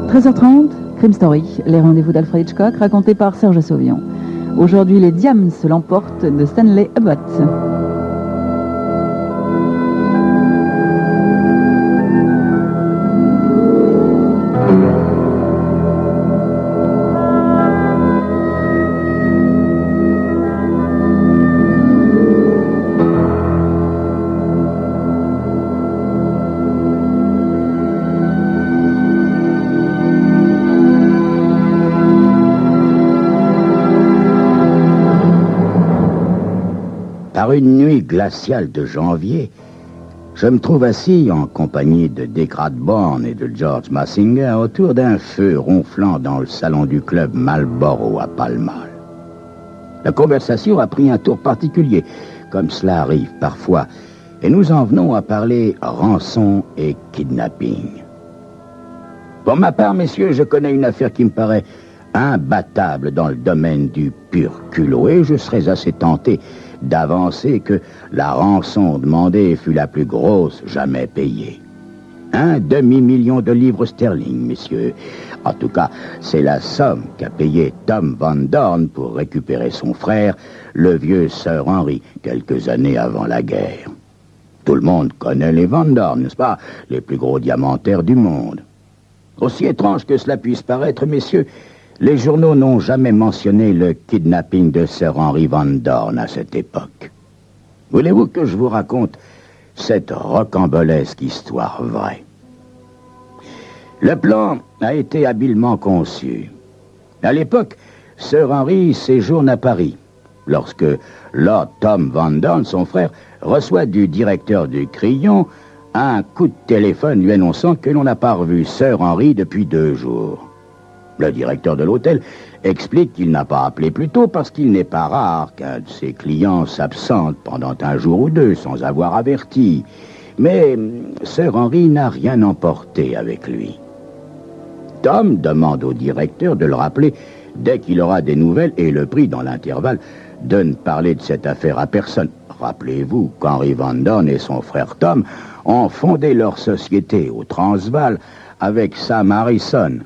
13h30, Crime Story, les rendez-vous d'Alfred Hitchcock, racontés par Serge Sauvion. Aujourd'hui, les Diams l'emportent de Stanley Abbott. Par une nuit glaciale de janvier, je me trouve assis en compagnie de Dick Radbourne et de George Massinger autour d'un feu ronflant dans le salon du club Marlborough à Pall Mall. La conversation a pris un tour particulier, comme cela arrive parfois, et nous en venons à parler rançon et kidnapping. Pour ma part, messieurs, je connais une affaire qui me paraît imbattable dans le domaine du pur culot, et je serais assez tenté d'avancer que la rançon demandée fut la plus grosse jamais payée. 1 demi-million de livres sterling, messieurs. En tout cas, c'est la somme qu'a payé Tom Van Dorn pour récupérer son frère, le vieux Sir Henry, quelques années avant la guerre. Tout le monde connaît les Van Dorn, n'est-ce pas? Les plus gros diamantaires du monde. Aussi étrange que cela puisse paraître, messieurs, les journaux n'ont jamais mentionné le kidnapping de Sir Henry Van Dorn à cette époque. Voulez-vous que je vous raconte cette rocambolesque histoire vraie? Le plan a été habilement conçu. À l'époque, Sir Henry séjourne à Paris, lorsque Lord Tom Van Dorn, son frère, reçoit du directeur du Crillon un coup de téléphone lui annonçant que l'on n'a pas revu Sir Henry depuis 2 jours. Le directeur de l'hôtel explique qu'il n'a pas appelé plus tôt parce qu'il n'est pas rare qu'un de ses clients s'absente pendant 1 jour ou 2 sans avoir averti. Mais Sir Henry n'a rien emporté avec lui. Tom demande au directeur de le rappeler dès qu'il aura des nouvelles et le prie dans l'intervalle de ne parler de cette affaire à personne. Rappelez-vous qu'Henry Van Dorn et son frère Tom ont fondé leur société au Transvaal avec Sam Harrison.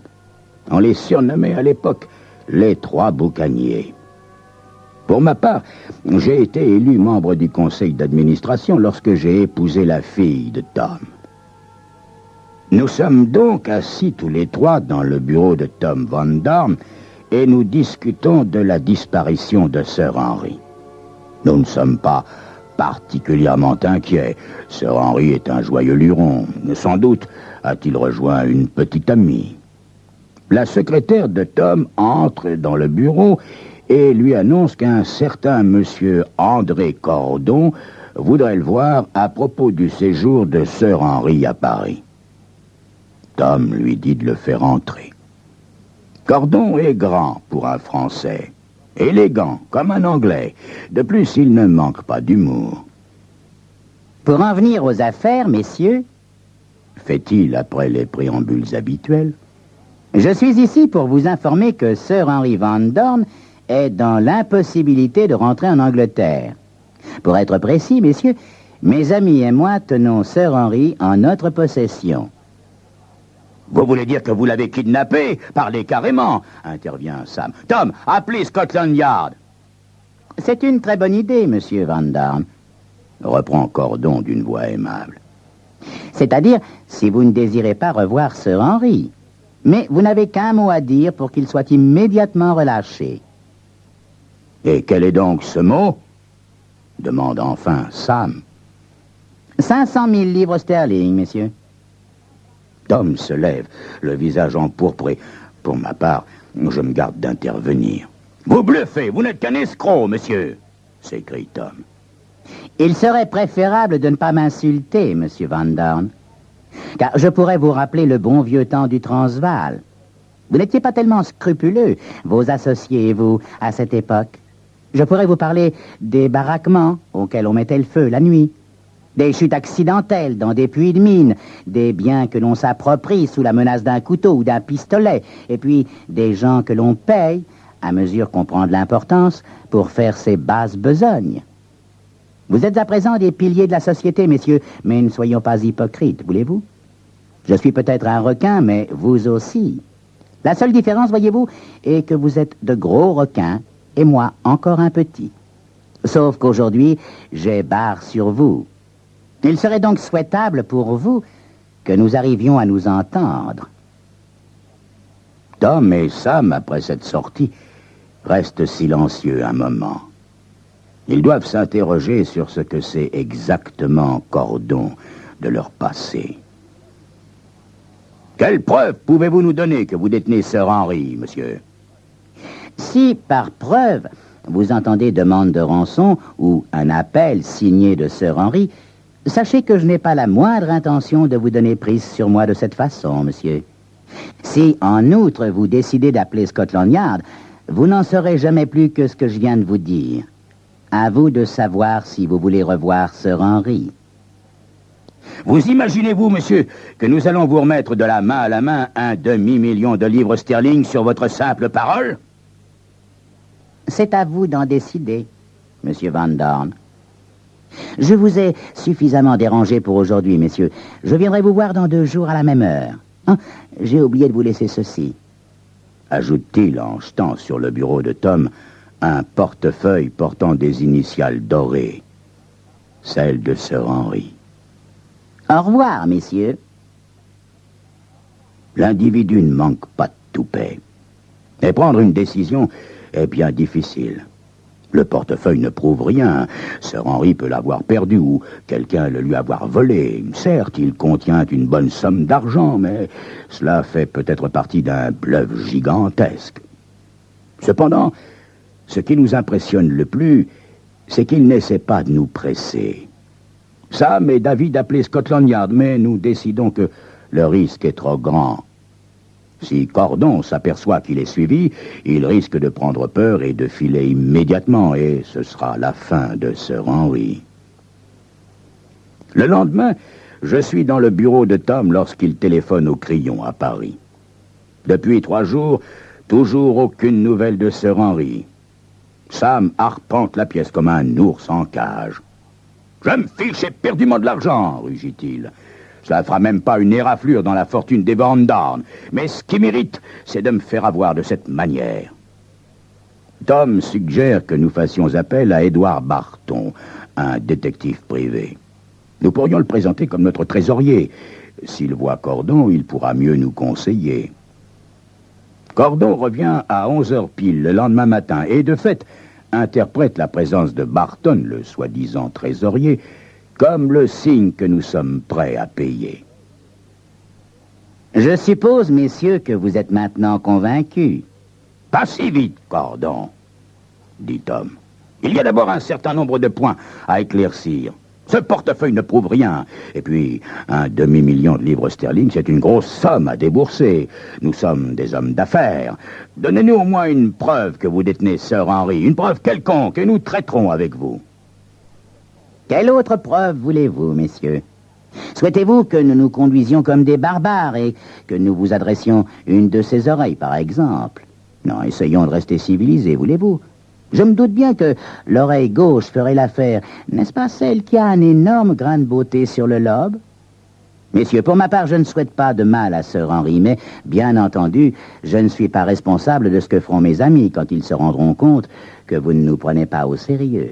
On les surnommait à l'époque les 3 boucaniers. Pour ma part, j'ai été élu membre du conseil d'administration lorsque j'ai épousé la fille de Tom. Nous sommes donc assis tous les 3 dans le bureau de Tom Van Dorn et nous discutons de la disparition de Sir Henry. Nous ne sommes pas particulièrement inquiets. Sir Henry est un joyeux luron. Sans doute a-t-il rejoint une petite amie. La secrétaire de Tom entre dans le bureau et lui annonce qu'un certain monsieur André Cordon voudrait le voir à propos du séjour de Sir Henry à Paris. Tom lui dit de le faire entrer. Cordon est grand pour un Français, élégant comme un Anglais. De plus, il ne manque pas d'humour. Pour en venir aux affaires, messieurs, fait-il après les préambules habituels. Je suis ici pour vous informer que Sir Henry Van Dorn est dans l'impossibilité de rentrer en Angleterre. Pour être précis, messieurs, mes amis et moi tenons Sir Henry en notre possession. Vous voulez dire que vous l'avez kidnappé? Parlez carrément, intervient Sam. Tom, appelez Scotland Yard. C'est une très bonne idée, monsieur Van Dorn, reprend Cordon d'une voix aimable. C'est-à-dire, si vous ne désirez pas revoir Sir Henry. Mais vous n'avez qu'un mot à dire pour qu'il soit immédiatement relâché. Et quel est donc ce mot? Demande enfin Sam. 500 000 livres sterling, messieurs. Tom se lève, le visage empourpré. Pour ma part, je me garde d'intervenir. Vous bluffez, vous n'êtes qu'un escroc, monsieur, s'écrie Tom. Il serait préférable de ne pas m'insulter, monsieur Van Dorn. Car je pourrais vous rappeler le bon vieux temps du Transvaal. Vous n'étiez pas tellement scrupuleux, vos associés et vous, à cette époque. Je pourrais vous parler des baraquements auxquels on mettait le feu la nuit, des chutes accidentelles dans des puits de mine, des biens que l'on s'approprie sous la menace d'un couteau ou d'un pistolet, et puis des gens que l'on paye, à mesure qu'on prend de l'importance, pour faire ses basses besognes. Vous êtes à présent des piliers de la société, messieurs, mais ne soyons pas hypocrites, voulez-vous? Je suis peut-être un requin, mais vous aussi. La seule différence, voyez-vous, est que vous êtes de gros requins et moi encore un petit. Sauf qu'aujourd'hui, j'ai barre sur vous. Il serait donc souhaitable pour vous que nous arrivions à nous entendre. Tom et Sam, après cette sortie, restent silencieux un moment. Ils doivent s'interroger sur ce que c'est exactement Cordon de leur passé. Quelle preuve pouvez-vous nous donner que vous détenez Sir Henry, monsieur? Si, par preuve, vous entendez demande de rançon ou un appel signé de Sir Henry, sachez que je n'ai pas la moindre intention de vous donner prise sur moi de cette façon, monsieur. Si, en outre, vous décidez d'appeler Scotland Yard, vous n'en saurez jamais plus que ce que je viens de vous dire. À vous de savoir si vous voulez revoir Sir Henry. Vous imaginez-vous, monsieur, que nous allons vous remettre de la main à la main un demi-million de livres sterling sur votre simple parole? C'est à vous d'en décider, monsieur Van Dorn. Je vous ai suffisamment dérangé pour aujourd'hui, messieurs. Je viendrai vous voir dans 2 jours à la même heure. Hein? J'ai oublié de vous laisser ceci. Ajoute-t-il en jetant sur le bureau de Tom un portefeuille portant des initiales dorées, celles de Sir Henry. Au revoir, messieurs. L'individu ne manque pas de toupet. Et prendre une décision est bien difficile. Le portefeuille ne prouve rien. Sir Henry peut l'avoir perdu ou quelqu'un le lui avoir volé. Certes, il contient une bonne somme d'argent, mais cela fait peut-être partie d'un bluff gigantesque. Cependant, ce qui nous impressionne le plus, c'est qu'il n'essaie pas de nous presser. Sam est d'avis d'appeler Scotland Yard, mais nous décidons que le risque est trop grand. Si Cordon s'aperçoit qu'il est suivi, il risque de prendre peur et de filer immédiatement, et ce sera la fin de Sir Henry. Le lendemain, je suis dans le bureau de Tom lorsqu'il téléphone au Crayon à Paris. Depuis 3 jours, toujours aucune nouvelle de Sir Henry. Sam arpente la pièce comme un ours en cage. « Je me fiche éperdument de l'argent, rugit-il. Cela ne fera même pas une éraflure dans la fortune des Van Dorn. Mais ce qui m'irrite, c'est de me faire avoir de cette manière. » Tom suggère que nous fassions appel à Edward Barton, un détective privé. Nous pourrions le présenter comme notre trésorier. S'il voit Cordon, il pourra mieux nous conseiller. Cordon revient à 11h pile le lendemain matin et, de fait, interprète la présence de Barton, le soi-disant trésorier, comme le signe que nous sommes prêts à payer. Je suppose, messieurs, que vous êtes maintenant convaincus. Pas si vite, Cordon, dit Tom. Il y a d'abord un certain nombre de points à éclaircir. Ce portefeuille ne prouve rien. Et puis, un demi-million de livres sterling, c'est une grosse somme à débourser. Nous sommes des hommes d'affaires. Donnez-nous au moins une preuve que vous détenez Sir Henry, une preuve quelconque, et nous traiterons avec vous. Quelle autre preuve voulez-vous, messieurs? Souhaitez-vous que nous nous conduisions comme des barbares et que nous vous adressions une de ces oreilles, par exemple? Non, essayons de rester civilisés, voulez-vous? Je me doute bien que l'oreille gauche ferait l'affaire. N'est-ce pas celle qui a un énorme grain de beauté sur le lobe? Messieurs, pour ma part, je ne souhaite pas de mal à Sir Henry, mais, bien entendu, je ne suis pas responsable de ce que feront mes amis quand ils se rendront compte que vous ne nous prenez pas au sérieux.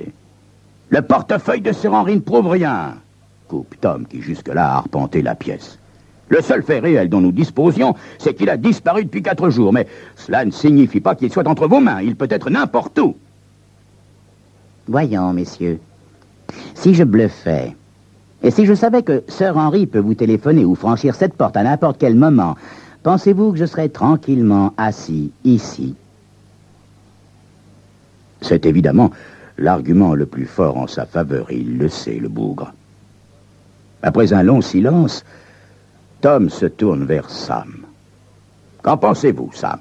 Le portefeuille de Sir Henry ne prouve rien, coupe Tom, qui jusque-là a arpenté la pièce. Le seul fait réel dont nous disposions, c'est qu'il a disparu depuis 4 jours, mais cela ne signifie pas qu'il soit entre vos mains. Il peut être n'importe où. Voyons, messieurs, si je bluffais, et si je savais que Sir Henry peut vous téléphoner ou franchir cette porte à n'importe quel moment, pensez-vous que je serais tranquillement assis ici? C'est évidemment l'argument le plus fort en sa faveur, et il le sait, le bougre. Après un long silence, Tom se tourne vers Sam. « Qu'en pensez-vous, Sam? »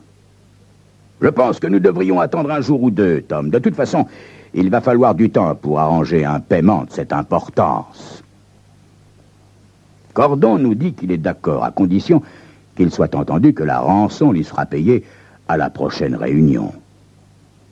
« Je pense que nous devrions attendre 1 jour ou 2, Tom. De toute façon, il va falloir du temps pour arranger un paiement de cette importance. » Cordon nous dit qu'il est d'accord, à condition qu'il soit entendu que la rançon lui sera payée à la prochaine réunion.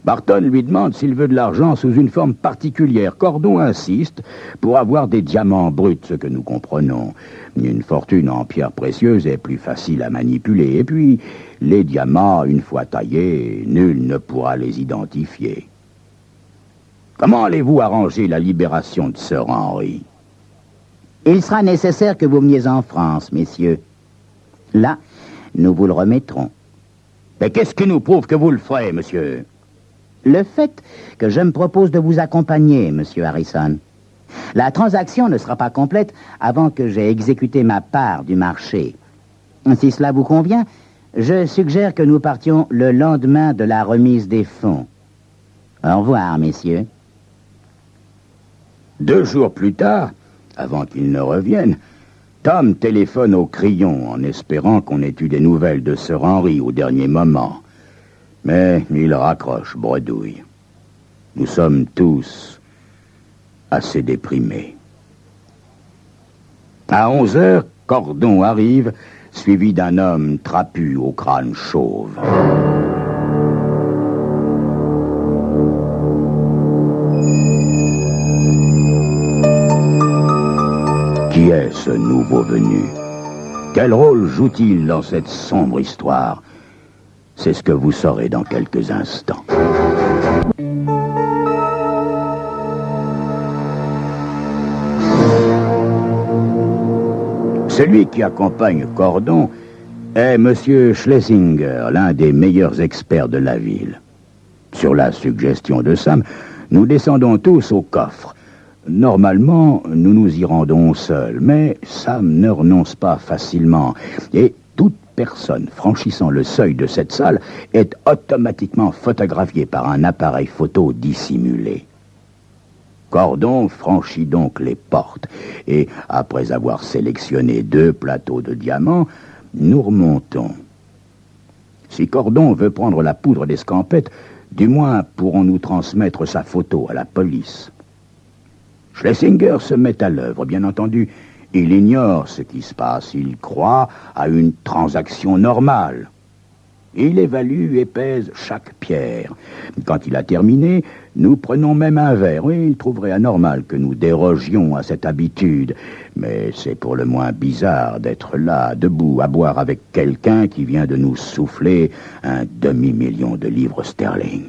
Barton lui demande s'il veut de l'argent sous une forme particulière. Cordon insiste pour avoir des diamants bruts, ce que nous comprenons. Une fortune en pierres précieuses est plus facile à manipuler. Et puis, les diamants, une fois taillés, nul ne pourra les identifier. Comment allez-vous arranger la libération de Sir Henry? Il sera nécessaire que vous veniez en France, messieurs. Là, nous vous le remettrons. Mais qu'est-ce qui nous prouve que vous le ferez, monsieur? Le fait que je me propose de vous accompagner, monsieur Harrison. La transaction ne sera pas complète avant que j'aie exécuté ma part du marché. Si cela vous convient, je suggère que nous partions le lendemain de la remise des fonds. Au revoir, messieurs. 2 jours plus tard, avant qu'il ne revienne, Tom téléphone au crayon en espérant qu'on ait eu des nouvelles de Sir Henry au dernier moment. Mais il raccroche, bredouille. Nous sommes tous assez déprimés. À 11h, Cordon arrive, suivi d'un homme trapu au crâne chauve. Qui est ce nouveau venu? Quel rôle joue-t-il dans cette sombre histoire? C'est ce que vous saurez dans quelques instants. Celui qui accompagne Cordon est M. Schlesinger, l'un des meilleurs experts de la ville. Sur la suggestion de Sam, nous descendons tous au coffre. Normalement, nous nous y rendons seuls, mais Sam ne renonce pas facilement. Et toute personne franchissant le seuil de cette salle est automatiquement photographiée par un appareil photo dissimulé. Cordon franchit donc les portes, et après avoir sélectionné 2 plateaux de diamants, nous remontons. Si Cordon veut prendre la poudre d'escampette, du moins pourrons-nous transmettre sa photo à la police. Schlesinger se met à l'œuvre, bien entendu. Il ignore ce qui se passe. Il croit à une transaction normale. Il évalue et pèse chaque pierre. Quand il a terminé, nous prenons même un verre. Oui, il trouverait anormal que nous dérogions à cette habitude. Mais c'est pour le moins bizarre d'être là, debout, à boire avec quelqu'un qui vient de nous souffler un demi-million de livres sterling.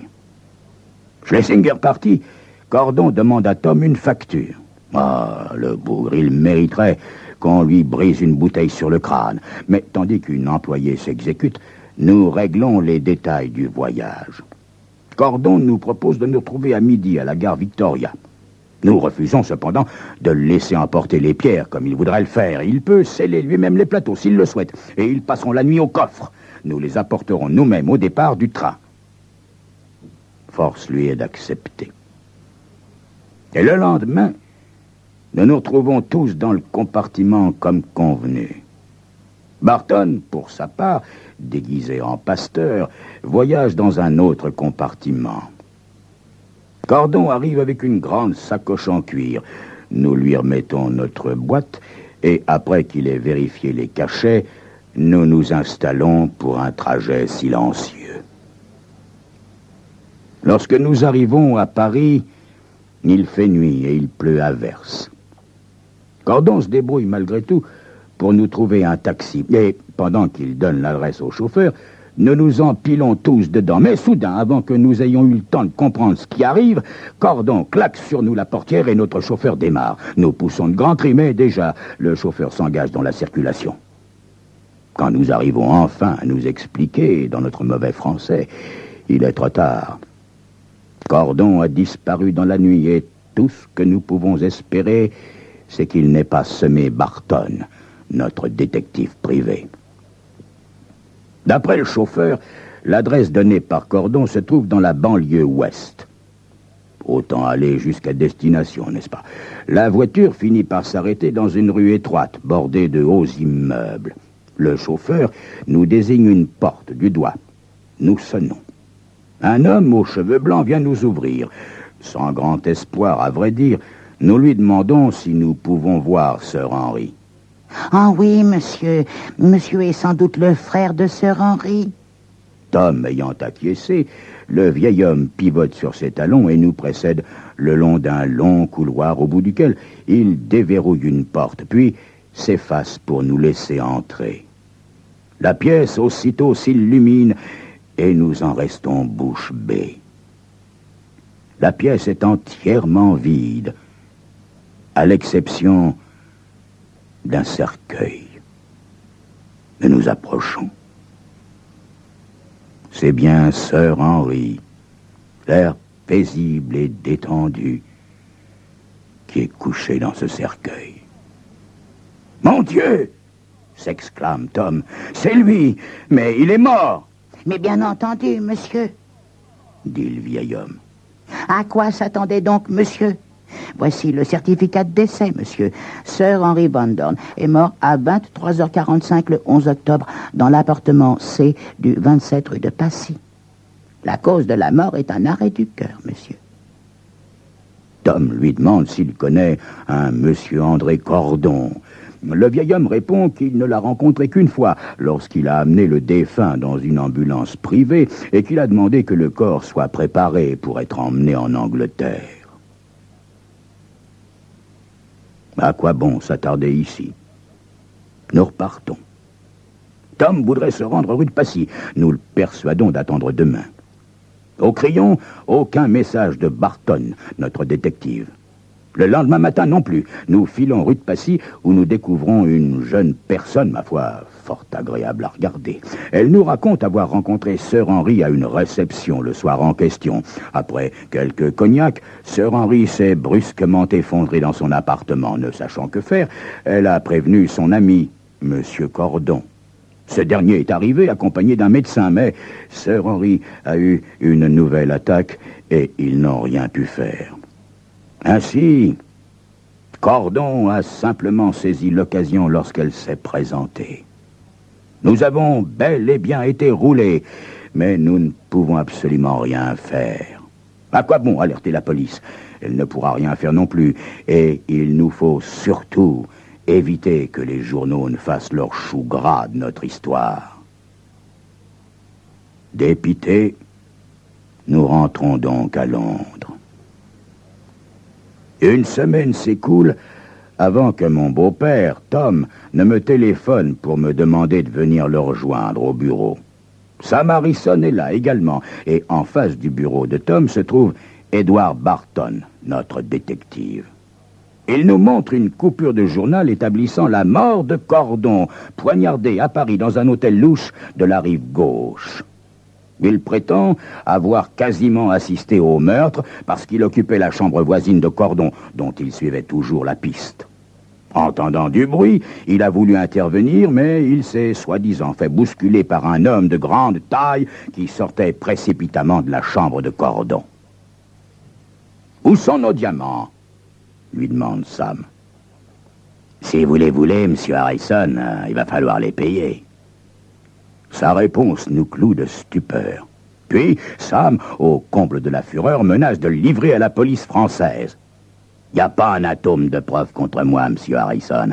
Schlesinger parti, Cordon demande à Tom une facture. Ah, le bougre, il mériterait qu'on lui brise une bouteille sur le crâne. Mais tandis qu'une employée s'exécute, nous réglons les détails du voyage. Cordon nous propose de nous retrouver à midi à la gare Victoria. Nous refusons cependant de le laisser emporter les pierres comme il voudrait le faire. Il peut sceller lui-même les plateaux s'il le souhaite, et ils passeront la nuit au coffre. Nous les apporterons nous-mêmes au départ du train. Force lui est d'accepter. Et le lendemain, nous nous retrouvons tous dans le compartiment comme convenu. Barton, pour sa part, déguisé en pasteur, voyage dans un autre compartiment. Cordon arrive avec une grande sacoche en cuir. Nous lui remettons notre boîte et après qu'il ait vérifié les cachets, nous nous installons pour un trajet silencieux. Lorsque nous arrivons à Paris, il fait nuit et il pleut à verse. Cordon se débrouille malgré tout pour nous trouver un taxi. Et pendant qu'il donne l'adresse au chauffeur, nous nous empilons tous dedans. Mais soudain, avant que nous ayons eu le temps de comprendre ce qui arrive, Cordon claque sur nous la portière et notre chauffeur démarre. Nous poussons de grands cris, mais déjà, le chauffeur s'engage dans la circulation. Quand nous arrivons enfin à nous expliquer, dans notre mauvais français, il est trop tard. Cordon a disparu dans la nuit et tout ce que nous pouvons espérer, c'est qu'il n'ait pas semé Barton, notre détective privé. D'après le chauffeur, l'adresse donnée par Cordon se trouve dans la banlieue ouest. Autant aller jusqu'à destination, n'est-ce pas? La voiture finit par s'arrêter dans une rue étroite, bordée de hauts immeubles. Le chauffeur nous désigne une porte du doigt. Nous sonnons. Un homme aux cheveux blancs vient nous ouvrir. Sans grand espoir, à vrai dire, nous lui demandons si nous pouvons voir Sir Henry. Ah oui, monsieur. Monsieur est sans doute le frère de Sir Henry. Tom ayant acquiescé, le vieil homme pivote sur ses talons et nous précède le long d'un long couloir au bout duquel il déverrouille une porte, puis s'efface pour nous laisser entrer. La pièce aussitôt s'illumine et nous en restons bouche bée. La pièce est entièrement vide, à l'exception d'un cercueil. Nous nous approchons. C'est bien Sir Henry, l'air paisible et détendu, qui est couché dans ce cercueil. « Mon Dieu !» s'exclame Tom. « C'est lui, mais il est mort !»« Mais bien entendu, monsieur, » dit le vieil homme. « À quoi s'attendait donc, monsieur ? Voici le certificat de décès, monsieur. Sir Henry Van Dorn est mort à 23h45 le 11 octobre dans l'appartement C du 27 rue de Passy. La cause de la mort est un arrêt du cœur, monsieur. » Tom lui demande s'il connaît un monsieur André Cordon. Le vieil homme répond qu'il ne l'a rencontré qu'une fois, lorsqu'il a amené le défunt dans une ambulance privée et qu'il a demandé que le corps soit préparé pour être emmené en Angleterre. À quoi bon s'attarder ici? Nous repartons. Tom voudrait se rendre rue de Passy. Nous le persuadons d'attendre demain. Au crayon, aucun message de Barton, notre détective. Le lendemain matin non plus. Nous filons rue de Passy où nous découvrons une jeune personne, ma foi, fort agréable à regarder. Elle nous raconte avoir rencontré Sir Henry à une réception le soir en question. Après quelques cognacs, Sir Henry s'est brusquement effondré dans son appartement. Ne sachant que faire, elle a prévenu son ami, Monsieur Cordon. Ce dernier est arrivé accompagné d'un médecin, mais Sir Henry a eu une nouvelle attaque et ils n'ont rien pu faire. Ainsi, Cordon a simplement saisi l'occasion lorsqu'elle s'est présentée. Nous avons bel et bien été roulés, mais nous ne pouvons absolument rien faire. À quoi bon alerter la police? Elle ne pourra rien faire non plus, et il nous faut surtout éviter que les journaux ne fassent leur chou gras de notre histoire. Dépités, nous rentrons donc à Londres. Une semaine s'écoule avant que mon beau-père, Tom, ne me téléphone pour me demander de venir le rejoindre au bureau. Sam Harrison est là également, et en face du bureau de Tom se trouve Edward Barton, notre détective. Il nous montre une coupure de journal établissant la mort de Cordon, poignardé à Paris dans un hôtel louche de la rive gauche. Il prétend avoir quasiment assisté au meurtre parce qu'il occupait la chambre voisine de Cordon, dont il suivait toujours la piste. Entendant du bruit, il a voulu intervenir, mais il s'est soi-disant fait bousculer par un homme de grande taille qui sortait précipitamment de la chambre de Cordon. « Où sont nos diamants ?» lui demande Sam. « Si vous les voulez, monsieur Harrison, il va falloir les payer. » Sa réponse nous cloue de stupeur. Puis, Sam, au comble de la fureur, menace de le livrer à la police française. Il n'y a pas un atome de preuve contre moi, monsieur Harrison.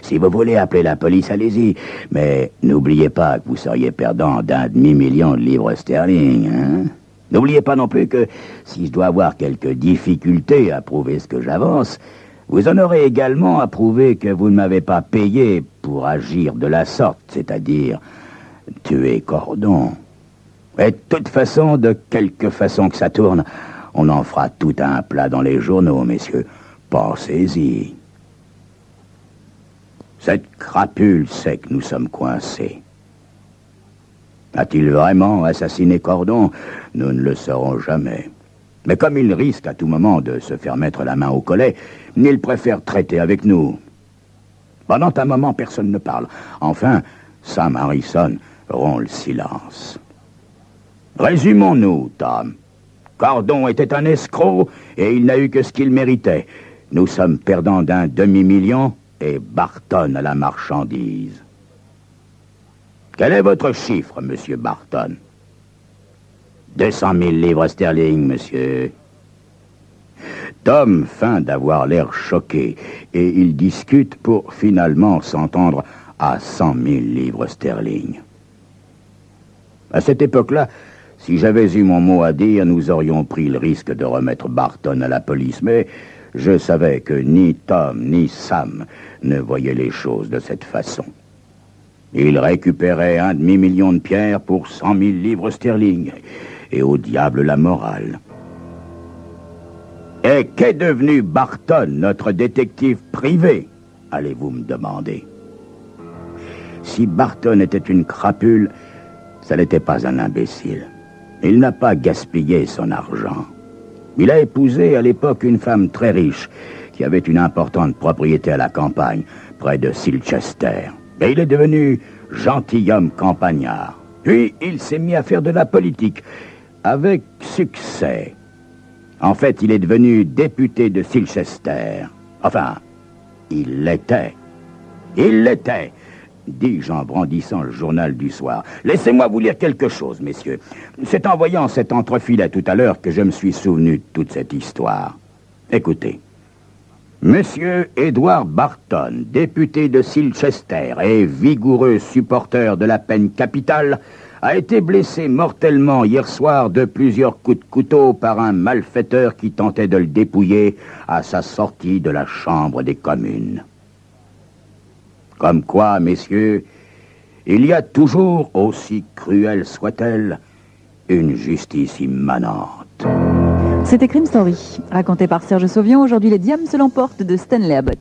Si vous voulez appeler la police, allez-y. Mais n'oubliez pas que vous seriez perdant d'un demi-million de livres sterling, hein? N'oubliez pas non plus que, si je dois avoir quelques difficultés à prouver ce que j'avance, vous en aurez également à prouver que vous ne m'avez pas payé pour agir de la sorte, c'est-à-dire tuer Cordon. Et de toute façon, de quelque façon que ça tourne, on en fera tout un plat dans les journaux, messieurs. Pensez-y. Cette crapule sait que nous sommes coincés. A-t-il vraiment assassiné Cordon? Nous ne le saurons jamais. Mais comme il risque à tout moment de se faire mettre la main au collet, il préfère traiter avec nous. Pendant un moment, personne ne parle. Enfin, Sam Harrison rompt le silence. Résumons-nous, Tom. Cordon était un escroc et il n'a eu que ce qu'il méritait. Nous sommes perdants d'un demi-million et Barton à la marchandise. Quel est votre chiffre, monsieur Barton? 200 000 livres sterling, monsieur. Tom feint d'avoir l'air choqué et il discute pour finalement s'entendre à 100 000 livres sterling. À cette époque-là, si j'avais eu mon mot à dire, nous aurions pris le risque de remettre Barton à la police, mais je savais que ni Tom ni Sam ne voyaient les choses de cette façon. Ils récupéraient 1 demi-million de pierres pour 100 000 livres sterling, et au diable la morale. Et qu'est devenu Barton, notre détective privé, allez-vous me demander? Si Barton était une crapule, ça n'était pas un imbécile. Il n'a pas gaspillé son argent. Il a épousé à l'époque une femme très riche qui avait une importante propriété à la campagne, près de Silchester. Et il est devenu gentilhomme campagnard. Puis il s'est mis à faire de la politique, avec succès. En fait, il est devenu député de Silchester. Enfin, il l'était. Il l'était, dis-je en brandissant le journal du soir. Laissez-moi vous lire quelque chose, messieurs. C'est en voyant cet entrefilet tout à l'heure que je me suis souvenu de toute cette histoire. Écoutez. Monsieur Edward Barton, député de Silchester et vigoureux supporter de la peine capitale, a été blessé mortellement hier soir de plusieurs coups de couteau par un malfaiteur qui tentait de le dépouiller à sa sortie de la Chambre des communes. Comme quoi, messieurs, il y a toujours, aussi cruelle soit-elle, une justice immanente. C'était Crime Story, raconté par Serge Sauvion. Aujourd'hui, les diams se l'emportent de Stanley Abbott.